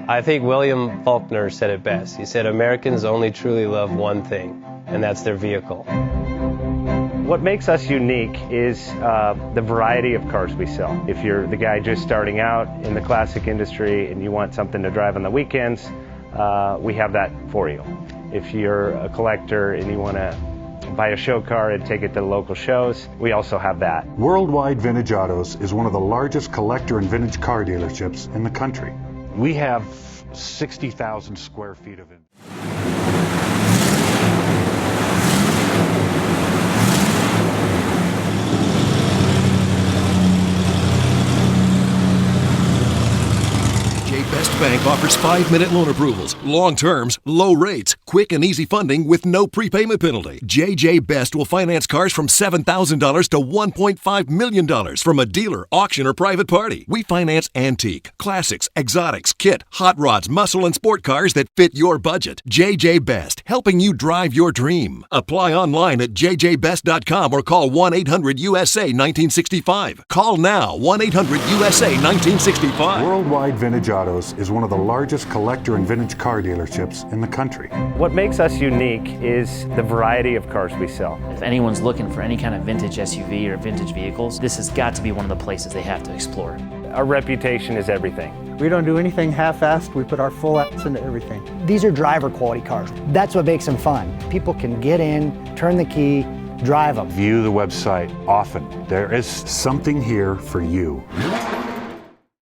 I think William Faulkner said it best. He said, Americans only truly love one thing, and that's their vehicle. What makes us unique is the variety of cars we sell. If you're the guy just starting out in the classic industry and you want something to drive on the weekends, we have that for you. If you're a collector and you want to buy a show car and take it to the local shows, we also have that. Worldwide Vintage Autos is one of the largest collector and vintage car dealerships in the country. We have 60,000 square feet of it. Best Bank offers 5-minute loan approvals, long terms, low rates, quick and easy funding with no prepayment penalty. JJ Best will finance cars from $7,000 to $1.5 million from a dealer, auction, or private party. We finance antique, classics, exotics, kit, hot rods, muscle, and sport cars that fit your budget. JJ Best, helping you drive your dream. Apply online at jjbest.com or call 1-800-USA-1965. Call now, 1-800-USA-1965. Worldwide Vintage Autos is one of the largest collector and vintage car dealerships in the country. What makes us unique is the variety of cars we sell. If anyone's looking for any kind of vintage SUV or vintage vehicles, this has got to be one of the places they have to explore. Our reputation is everything. We don't do anything half-assed. We put our full ass into everything. These are driver quality cars. That's what makes them fun. People can get in, turn the key, drive them. View the website often. There is something here for you.